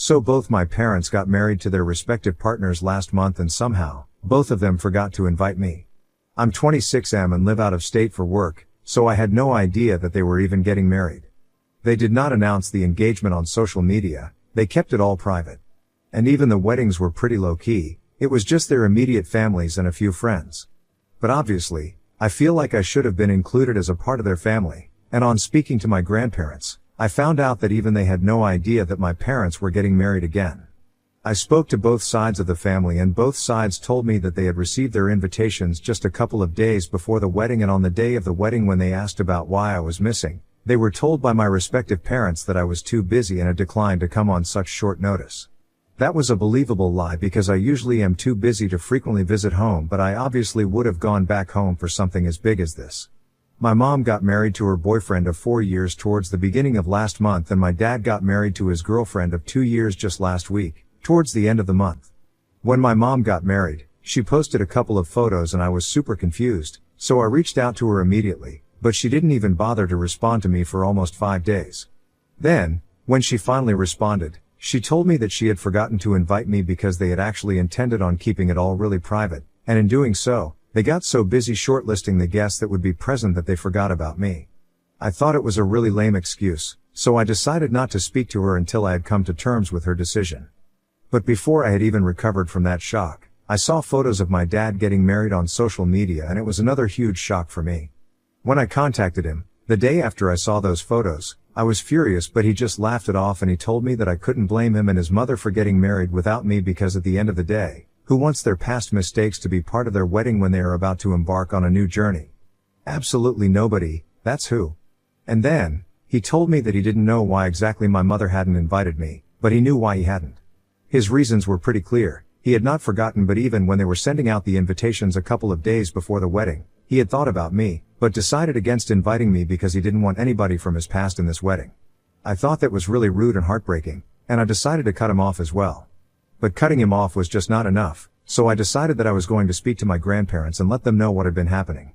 So both my parents got married to their respective partners last month and somehow, both of them forgot to invite me. I'm 26M and live out of state for work, so I had no idea that they were even getting married. They did not announce the engagement on social media, they kept it all private. And even the weddings were pretty low-key, it was just their immediate families and a few friends. But obviously, I feel like I should have been included as a part of their family, and on speaking to my grandparents, I found out that even they had no idea that my parents were getting married again. I spoke to both sides of the family and both sides told me that they had received their invitations just a couple of days before the wedding, and on the day of the wedding when they asked about why I was missing, they were told by my respective parents that I was too busy and had declined to come on such short notice. That was a believable lie because I usually am too busy to frequently visit home, but I obviously would have gone back home for something as big as this. My mom got married to her boyfriend of 4 years towards the beginning of last month, and my dad got married to his girlfriend of 2 years just last week, towards the end of the month. When my mom got married, she posted a couple of photos and I was super confused, so I reached out to her immediately, but she didn't even bother to respond to me for almost 5 days. Then, when she finally responded, she told me that she had forgotten to invite me because they had actually intended on keeping it all really private, and in doing so, they got so busy shortlisting the guests that would be present that they forgot about me. I thought it was a really lame excuse, so I decided not to speak to her until I had come to terms with her decision. But before I had even recovered from that shock, I saw photos of my dad getting married on social media, and it was another huge shock for me. When I contacted him, the day after I saw those photos, I was furious, but he just laughed it off and he told me that I couldn't blame him and his mother for getting married without me because at the end of the day, who wants their past mistakes to be part of their wedding when they are about to embark on a new journey? Absolutely nobody, that's who. And then, he told me that he didn't know why exactly my mother hadn't invited me, but he knew why he hadn't. His reasons were pretty clear. He had not forgotten, but even when they were sending out the invitations a couple of days before the wedding, he had thought about me, but decided against inviting me because he didn't want anybody from his past in this wedding. I thought that was really rude and heartbreaking, and I decided to cut him off as well. But cutting him off was just not enough, so I decided that I was going to speak to my grandparents and let them know what had been happening.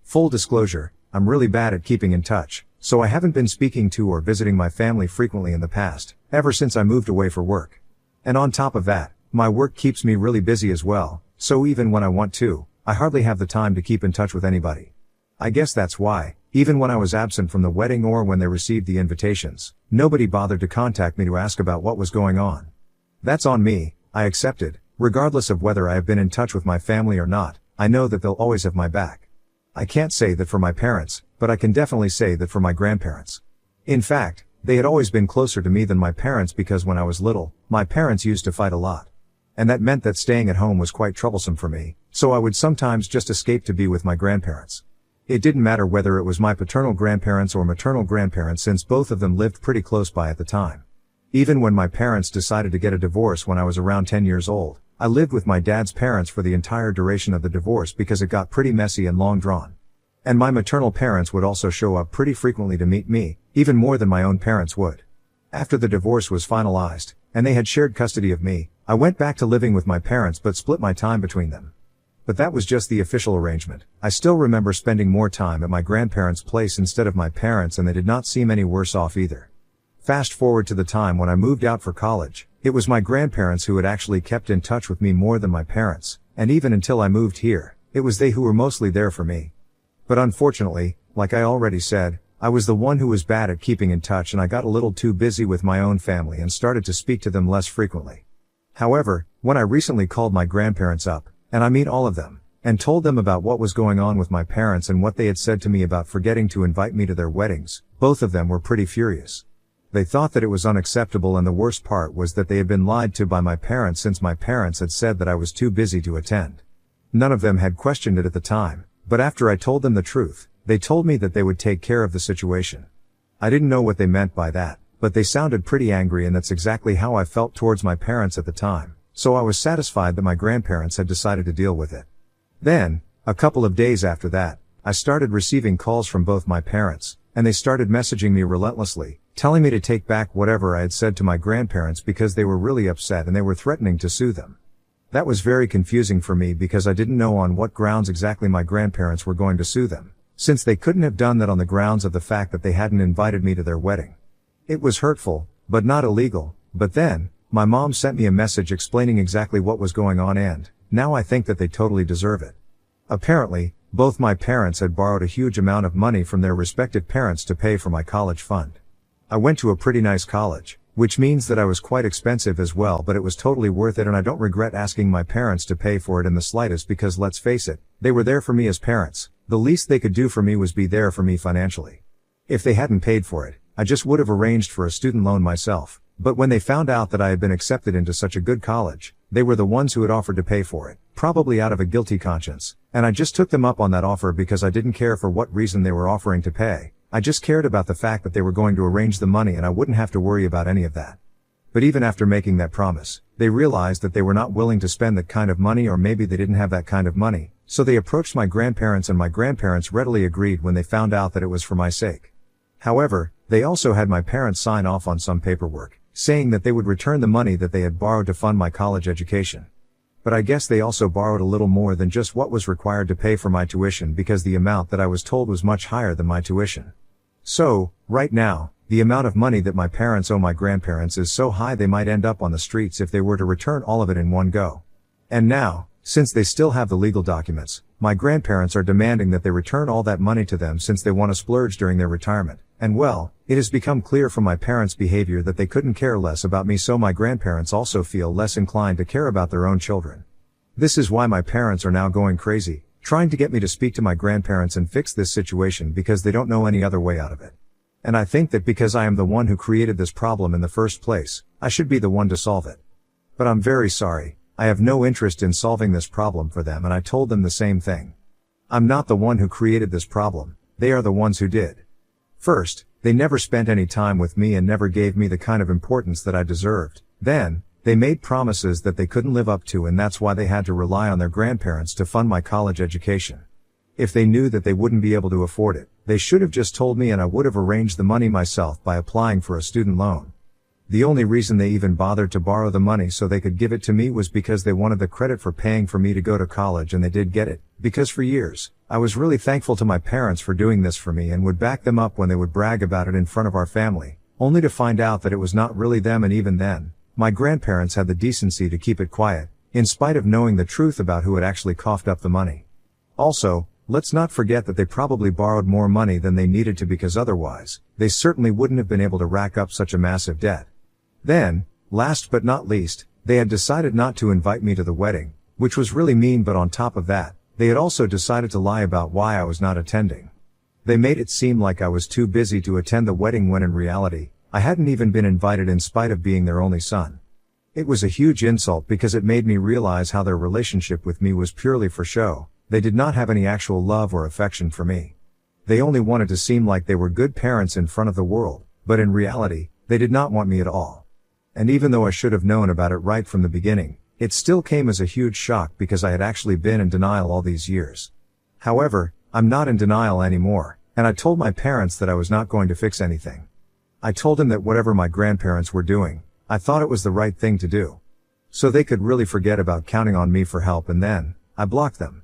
Full disclosure, I'm really bad at keeping in touch, so I haven't been speaking to or visiting my family frequently in the past, ever since I moved away for work. And on top of that, my work keeps me really busy as well, so even when I want to, I hardly have the time to keep in touch with anybody. I guess that's why, even when I was absent from the wedding or when they received the invitations, nobody bothered to contact me to ask about what was going on. That's on me, I accepted. Regardless of whether I have been in touch with my family or not, I know that they'll always have my back. I can't say that for my parents, but I can definitely say that for my grandparents. In fact, they had always been closer to me than my parents because when I was little, my parents used to fight a lot. And that meant that staying at home was quite troublesome for me, so I would sometimes just escape to be with my grandparents. It didn't matter whether it was my paternal grandparents or maternal grandparents since both of them lived pretty close by at the time. Even when my parents decided to get a divorce when I was around 10 years old, I lived with my dad's parents for the entire duration of the divorce because it got pretty messy and long drawn. And my maternal parents would also show up pretty frequently to meet me, even more than my own parents would. After the divorce was finalized, and they had shared custody of me, I went back to living with my parents but split my time between them. But that was just the official arrangement. I still remember spending more time at my grandparents' place instead of my parents, and they did not seem any worse off either. Fast forward to the time when I moved out for college, it was my grandparents who had actually kept in touch with me more than my parents, and even until I moved here, it was they who were mostly there for me. But unfortunately, like I already said, I was the one who was bad at keeping in touch, and I got a little too busy with my own family and started to speak to them less frequently. However, when I recently called my grandparents up, and I mean all of them, and told them about what was going on with my parents and what they had said to me about forgetting to invite me to their weddings, both of them were pretty furious. They thought that it was unacceptable, and the worst part was that they had been lied to by my parents since my parents had said that I was too busy to attend. None of them had questioned it at the time, but after I told them the truth, they told me that they would take care of the situation. I didn't know what they meant by that, but they sounded pretty angry, and that's exactly how I felt towards my parents at the time, so I was satisfied that my grandparents had decided to deal with it. Then, a couple of days after that, I started receiving calls from both my parents, and they started messaging me relentlessly, telling me to take back whatever I had said to my grandparents because they were really upset and they were threatening to sue them. That was very confusing for me because I didn't know on what grounds exactly my grandparents were going to sue them, since they couldn't have done that on the grounds of the fact that they hadn't invited me to their wedding. It was hurtful, but not illegal. But then, My mom sent me a message explaining exactly what was going on, and now I think that they totally deserve it. Apparently, both my parents had borrowed a huge amount of money from their respective parents to pay for my college fund. I went to a pretty nice college, which means that I was quite expensive as well, but it was totally worth it, and I don't regret asking my parents to pay for it in the slightest, because let's face it, they were there for me as parents. The least they could do for me was be there for me financially. If they hadn't paid for it, I just would have arranged for a student loan myself. But when they found out that I had been accepted into such a good college, they were the ones who had offered to pay for it, probably out of a guilty conscience, and I just took them up on that offer because I didn't care for what reason they were offering to pay. I just cared about the fact that they were going to arrange the money and I wouldn't have to worry about any of that. But even after making that promise, they realized that they were not willing to spend that kind of money, or maybe they didn't have that kind of money, so they approached my grandparents, and my grandparents readily agreed when they found out that it was for my sake. However, they also had my parents sign off on some paperwork, saying that they would return the money that they had borrowed to fund my college education. But I guess they also borrowed a little more than just what was required to pay for my tuition, because the amount that I was told was much higher than my tuition. So, right now, the amount of money that my parents owe my grandparents is so high they might end up on the streets if they were to return all of it in one go. And now, since they still have the legal documents, my grandparents are demanding that they return all that money to them since they want to splurge during their retirement. And well, it has become clear from my parents' behavior that they couldn't care less about me, so my grandparents also feel less inclined to care about their own children. This is why my parents are now going crazy, trying to get me to speak to my grandparents and fix this situation, because they don't know any other way out of it. And I think that because I am the one who created this problem in the first place, I should be the one to solve it. But I'm very sorry, I have no interest in solving this problem for them, and I told them the same thing. I'm not the one who created this problem, they are the ones who did. First, they never spent any time with me and never gave me the kind of importance that I deserved. Then, they made promises that they couldn't live up to, and that's why they had to rely on their grandparents to fund my college education. If they knew that they wouldn't be able to afford it, they should have just told me and I would have arranged the money myself by applying for a student loan. The only reason they even bothered to borrow the money so they could give it to me was because they wanted the credit for paying for me to go to college, and they did get it, because for years, I was really thankful to my parents for doing this for me and would back them up when they would brag about it in front of our family, only to find out that it was not really them, and even then, my grandparents had the decency to keep it quiet, in spite of knowing the truth about who had actually coughed up the money. Also, let's not forget that they probably borrowed more money than they needed to, because otherwise, they certainly wouldn't have been able to rack up such a massive debt. Then, last but not least, they had decided not to invite me to the wedding, which was really mean, but on top of that, they had also decided to lie about why I was not attending. They made it seem like I was too busy to attend the wedding when in reality, I hadn't even been invited in spite of being their only son. It was a huge insult because it made me realize how their relationship with me was purely for show. They did not have any actual love or affection for me. They only wanted to seem like they were good parents in front of the world, but in reality, they did not want me at all. And even though I should have known about it right from the beginning, it still came as a huge shock because I had actually been in denial all these years. However, I'm not in denial anymore, and I told my parents that I was not going to fix anything. I told them that whatever my grandparents were doing, I thought it was the right thing to do. So they could really forget about counting on me for help, and then, I blocked them.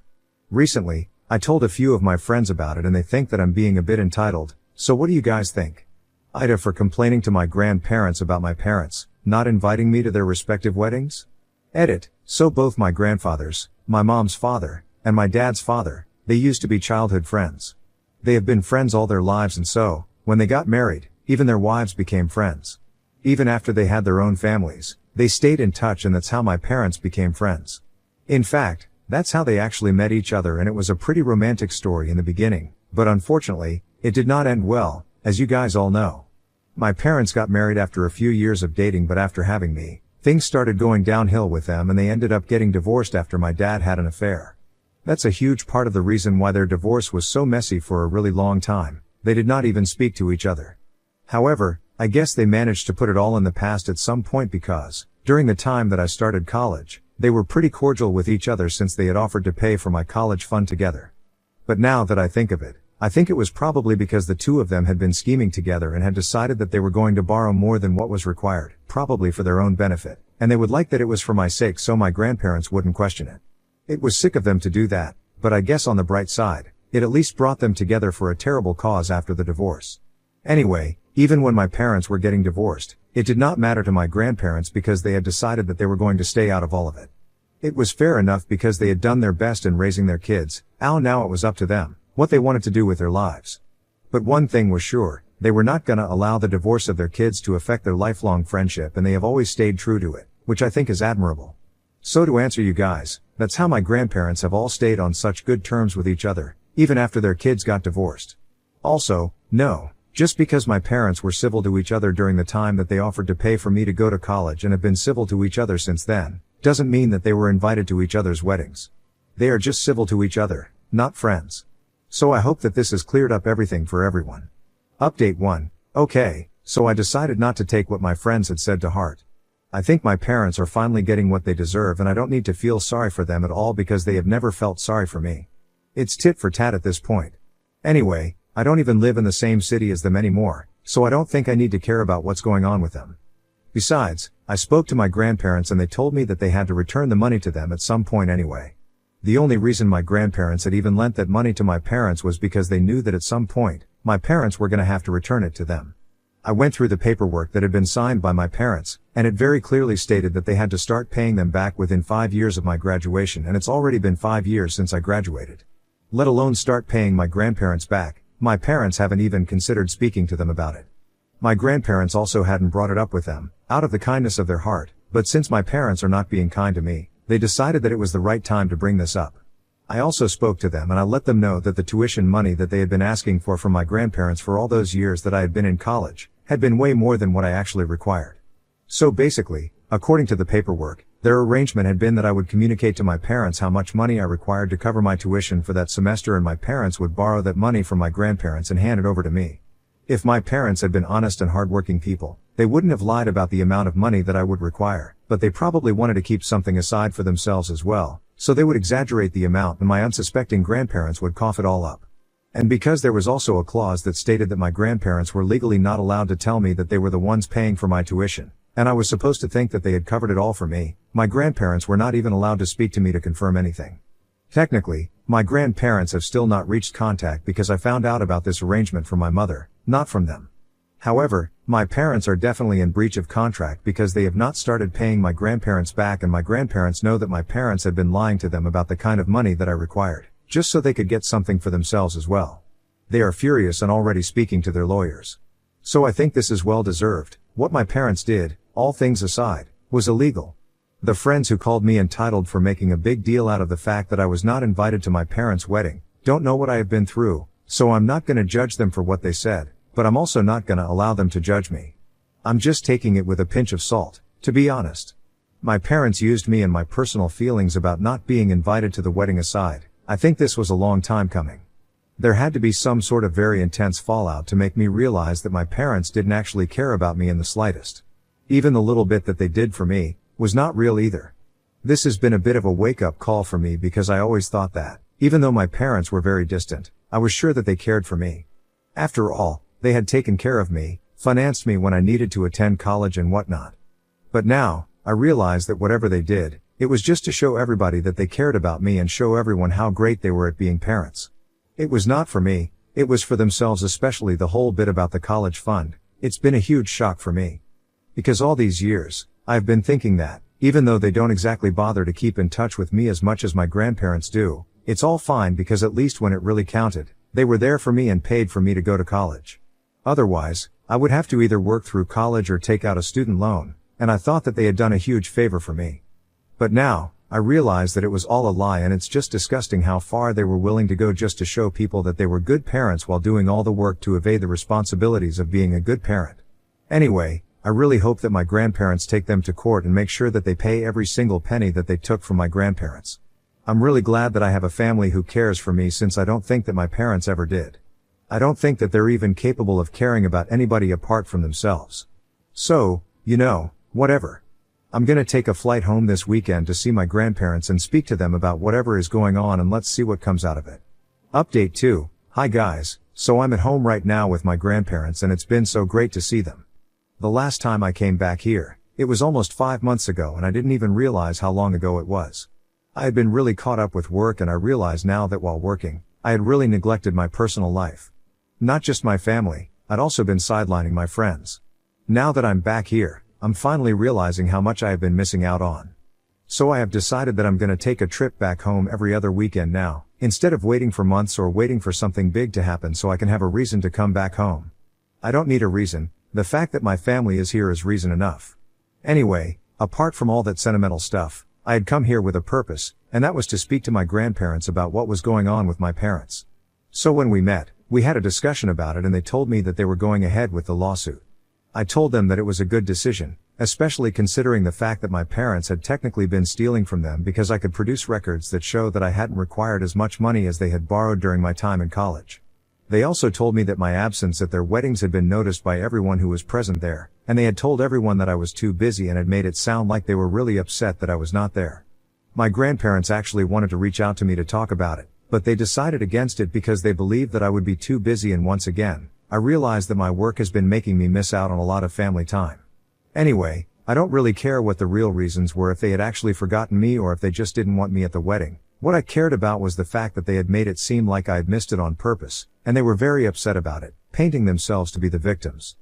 Recently, I told a few of my friends about it and they think that I'm being a bit entitled, so what do you guys think? Ida for complaining to my grandparents about my parents not inviting me to their respective weddings? Edit, so both my grandfathers, my mom's father, and my dad's father, they used to be childhood friends. They have been friends all their lives, and so, when they got married, even their wives became friends. Even after they had their own families, they stayed in touch, and that's how my parents became friends. In fact, that's how they actually met each other, and it was a pretty romantic story in the beginning, but unfortunately, it did not end well, as you guys all know. My parents got married after a few years of dating, but after having me, things started going downhill with them and they ended up getting divorced after my dad had an affair. That's a huge part of the reason why their divorce was so messy for a really long time. They did not even speak to each other. However, I guess they managed to put it all in the past at some point because, during the time that I started college, they were pretty cordial with each other since they had offered to pay for my college fund together. But now that I think of it, I think it was probably because the two of them had been scheming together and had decided that they were going to borrow more than what was required, probably for their own benefit, and they would like that it was for my sake so my grandparents wouldn't question it. It was sick of them to do that, but I guess on the bright side, it at least brought them together for a terrible cause after the divorce. Anyway, even when my parents were getting divorced, It did not matter to my grandparents because they had decided that they were going to stay out of all of it. It was fair enough because they had done their best in raising their kids, now it was up to them, what they wanted to do with their lives. But one thing was sure, they were not gonna allow the divorce of their kids to affect their lifelong friendship, and they have always stayed true to it, which I think is admirable. So to answer you guys, that's how my grandparents have all stayed on such good terms with each other, even after their kids got divorced. Also, no, just because my parents were civil to each other during the time that they offered to pay for me to go to college and have been civil to each other since then, doesn't mean that they were invited to each other's weddings. They are just civil to each other, not friends. So I hope that this has cleared up everything for everyone. Update 1. Okay, so I decided not to take what my friends had said to heart. I think my parents are finally getting what they deserve, and I don't need to feel sorry for them at all because they have never felt sorry for me. It's tit for tat at this point. Anyway, I don't even live in the same city as them anymore, so I don't think I need to care about what's going on with them. Besides, I spoke to my grandparents and they told me that they had to return the money to them at some point anyway. The only reason my grandparents had even lent that money to my parents was because they knew that at some point, my parents were gonna have to return it to them. I went through the paperwork that had been signed by my parents, and it very clearly stated that they had to start paying them back within 5 years of my graduation, and it's already been 5 years since I graduated. Let alone start paying my grandparents back. My parents haven't even considered speaking to them about it. My grandparents also hadn't brought it up with them, out of the kindness of their heart, but since my parents are not being kind to me, they decided that it was the right time to bring this up. I also spoke to them and I let them know that the tuition money that they had been asking for from my grandparents for all those years that I had been in college, had been way more than what I actually required. So basically, according to the paperwork, their arrangement had been that I would communicate to my parents how much money I required to cover my tuition for that semester, and my parents would borrow that money from my grandparents and hand it over to me. If my parents had been honest and hardworking people, they wouldn't have lied about the amount of money that I would require, but they probably wanted to keep something aside for themselves as well, so they would exaggerate the amount and my unsuspecting grandparents would cough it all up. And because there was also a clause that stated that my grandparents were legally not allowed to tell me that they were the ones paying for my tuition, and I was supposed to think that they had covered it all for me, my grandparents were not even allowed to speak to me to confirm anything. Technically, my grandparents have still not reached contact because I found out about this arrangement from my mother, not from them. However, my parents are definitely in breach of contract because they have not started paying my grandparents back, and my grandparents know that my parents had been lying to them about the kind of money that I required, just so they could get something for themselves as well. They are furious and already speaking to their lawyers. So I think this is well deserved. What my parents did, all things aside, was illegal. The friends who called me entitled for making a big deal out of the fact that I was not invited to my parents' wedding, don't know what I have been through, so I'm not gonna judge them for what they said, but I'm also not gonna allow them to judge me. I'm just taking it with a pinch of salt, to be honest. My parents used me and my personal feelings about not being invited to the wedding aside. I think this was a long time coming. There had to be some sort of very intense fallout to make me realize that my parents didn't actually care about me in the slightest. Even the little bit that they did for me was not real either. This has been a bit of a wake-up call for me because I always thought that, even though my parents were very distant, I was sure that they cared for me. After all, they had taken care of me, financed me when I needed to attend college and whatnot. But now, I realize that whatever they did, it was just to show everybody that they cared about me and show everyone how great they were at being parents. It was not for me, it was for themselves, especially the whole bit about the college fund. It's been a huge shock for me. Because all these years, I've been thinking that, even though they don't exactly bother to keep in touch with me as much as my grandparents do, it's all fine because at least when it really counted, they were there for me and paid for me to go to college. Otherwise, I would have to either work through college or take out a student loan, and I thought that they had done a huge favor for me. But now, I realize that it was all a lie, and it's just disgusting how far they were willing to go just to show people that they were good parents while doing all the work to evade the responsibilities of being a good parent. Anyway, I really hope that my grandparents take them to court and make sure that they pay every single penny that they took from my grandparents. I'm really glad that I have a family who cares for me, since I don't think that my parents ever did. I don't think that they're even capable of caring about anybody apart from themselves. So, whatever. I'm gonna take a flight home this weekend to see my grandparents and speak to them about whatever is going on, and let's see what comes out of it. Update 2. Hi guys, so I'm at home right now with my grandparents and it's been so great to see them. The last time I came back here, it was almost 5 months ago, and I didn't even realize how long ago it was. I had been really caught up with work, and I realize now that while working, I had really neglected my personal life. Not just my family, I'd also been sidelining my friends. Now that I'm back here, I'm finally realizing how much I have been missing out on. So I have decided that I'm gonna take a trip back home every other weekend now, instead of waiting for months or waiting for something big to happen so I can have a reason to come back home. I don't need a reason, the fact that my family is here is reason enough. Anyway, apart from all that sentimental stuff, I had come here with a purpose, and that was to speak to my grandparents about what was going on with my parents. So when we met, we had a discussion about it and they told me that they were going ahead with the lawsuit. I told them that it was a good decision, especially considering the fact that my parents had technically been stealing from them because I could produce records that show that I hadn't required as much money as they had borrowed during my time in college. They also told me that my absence at their weddings had been noticed by everyone who was present there, and they had told everyone that I was too busy and had made it sound like they were really upset that I was not there. My grandparents actually wanted to reach out to me to talk about it, but they decided against it because they believed that I would be too busy, and once again, I realized that my work has been making me miss out on a lot of family time. Anyway, I don't really care what the real reasons were, if they had actually forgotten me or if they just didn't want me at the wedding. What I cared about was the fact that they had made it seem like I had missed it on purpose, and they were very upset about it, painting themselves to be the victims.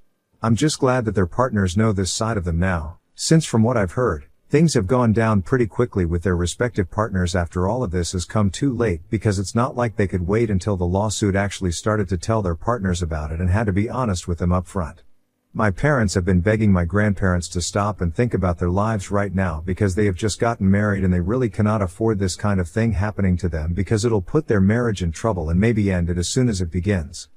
I'm just glad that their partners know this side of them now, since from what I've heard, things have gone down pretty quickly with their respective partners after all of this has come too late, because it's not like they could wait until the lawsuit actually started to tell their partners about it and had to be honest with them up front. My parents have been begging my grandparents to stop and think about their lives right now because they have just gotten married and they really cannot afford this kind of thing happening to them because it'll put their marriage in trouble and maybe end it as soon as it begins.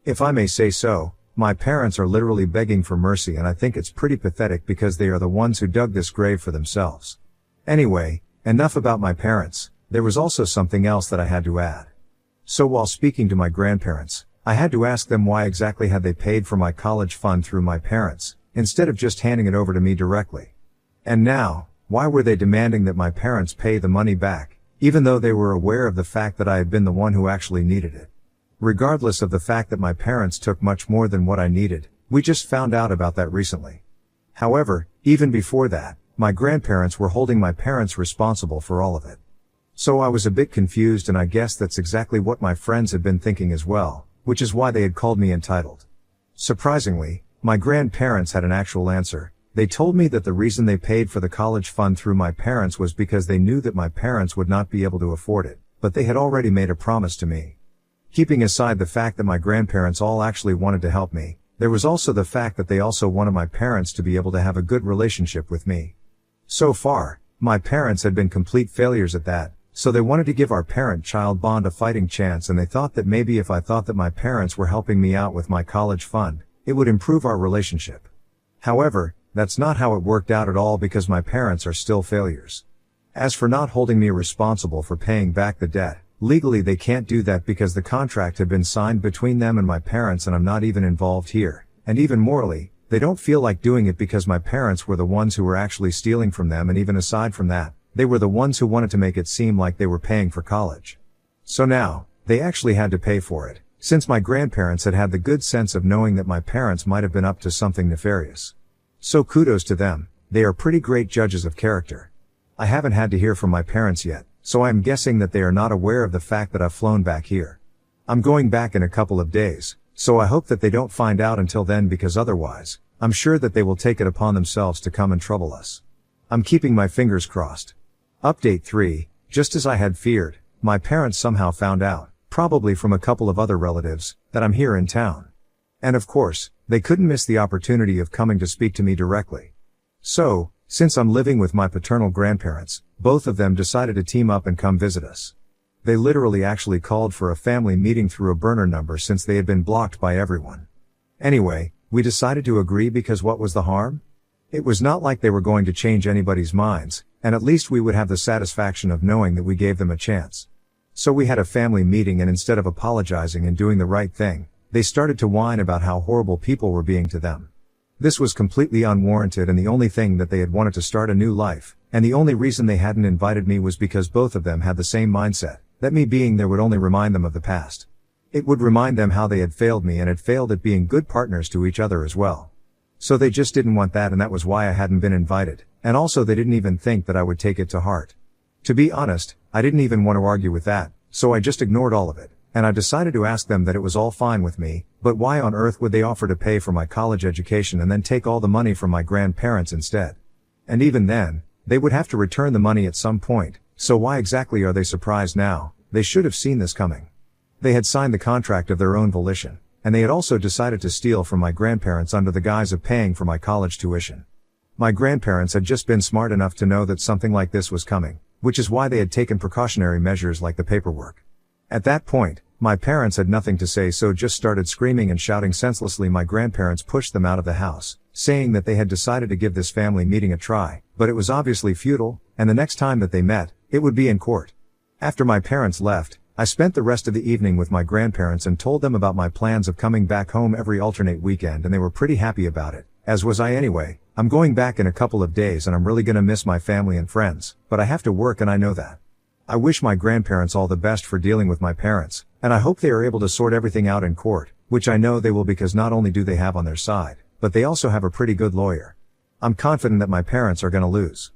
If I may say so, my parents are literally begging for mercy, and I think it's pretty pathetic because they are the ones who dug this grave for themselves. Anyway, enough about my parents. There was also something else that I had to add. So while speaking to my grandparents, I had to ask them why exactly had they paid for my college fund through my parents, instead of just handing it over to me directly. And now, why were they demanding that my parents pay the money back, even though they were aware of the fact that I had been the one who actually needed it? Regardless of the fact that my parents took much more than what I needed, we just found out about that recently. However, even before that, my grandparents were holding my parents responsible for all of it. So I was a bit confused, and I guess that's exactly what my friends had been thinking as well, which is why they had called me entitled. Surprisingly, my grandparents had an actual answer. They told me that the reason they paid for the college fund through my parents was because they knew that my parents would not be able to afford it, but they had already made a promise to me. Keeping aside the fact that my grandparents all actually wanted to help me, there was also the fact that they also wanted my parents to be able to have a good relationship with me. So far, my parents had been complete failures at that, so they wanted to give our parent-child bond a fighting chance, and they thought that maybe if I thought that my parents were helping me out with my college fund, it would improve our relationship. However, that's not how it worked out at all, because my parents are still failures. As for not holding me responsible for paying back the debt, legally they can't do that because the contract had been signed between them and my parents, and I'm not even involved here. And even morally, they don't feel like doing it because my parents were the ones who were actually stealing from them, and even aside from that, they were the ones who wanted to make it seem like they were paying for college. So now, they actually had to pay for it, since my grandparents had had the good sense of knowing that my parents might have been up to something nefarious. So kudos to them, they are pretty great judges of character. I haven't had to hear from my parents yet, so I'm guessing that they are not aware of the fact that I've flown back here. I'm going back in a couple of days, so I hope that they don't find out until then, because otherwise, I'm sure that they will take it upon themselves to come and trouble us. I'm keeping my fingers crossed. Update 3, just as I had feared, my parents somehow found out, probably from a couple of other relatives, that I'm here in town. And of course, they couldn't miss the opportunity of coming to speak to me directly. So, since I'm living with my paternal grandparents, both of them decided to team up and come visit us. They literally actually called for a family meeting through a burner number since they had been blocked by everyone. Anyway, we decided to agree because what was the harm? It was not like they were going to change anybody's minds, and at least we would have the satisfaction of knowing that we gave them a chance. So we had a family meeting, and instead of apologizing and doing the right thing, they started to whine about how horrible people were being to them. This was completely unwarranted, and the only thing that they had wanted to start a new life, and the only reason they hadn't invited me was because both of them had the same mindset, that me being there would only remind them of the past. It would remind them how they had failed me and had failed at being good partners to each other as well. So they just didn't want that, and that was why I hadn't been invited, and also they didn't even think that I would take it to heart. To be honest, I didn't even want to argue with that, so I just ignored all of it, and I decided to ask them that it was all fine with me, but why on earth would they offer to pay for my college education and then take all the money from my grandparents instead? And even then, they would have to return the money at some point, so why exactly are they surprised now? They should have seen this coming. They had signed the contract of their own volition, and they had also decided to steal from my grandparents under the guise of paying for my college tuition. My grandparents had just been smart enough to know that something like this was coming, which is why they had taken precautionary measures like the paperwork. At that point, my parents had nothing to say, so just started screaming and shouting senselessly. My grandparents pushed them out of the house, saying that they had decided to give this family meeting a try, but it was obviously futile, and the next time that they met, it would be in court. After my parents left, I spent the rest of the evening with my grandparents and told them about my plans of coming back home every alternate weekend, and they were pretty happy about it, as was I anyway. I'm going back in a couple of days and I'm really gonna miss my family and friends, but I have to work and I know that. I wish my grandparents all the best for dealing with my parents, and I hope they are able to sort everything out in court, which I know they will, because not only do they have on their side, but they also have a pretty good lawyer. I'm confident that my parents are gonna lose.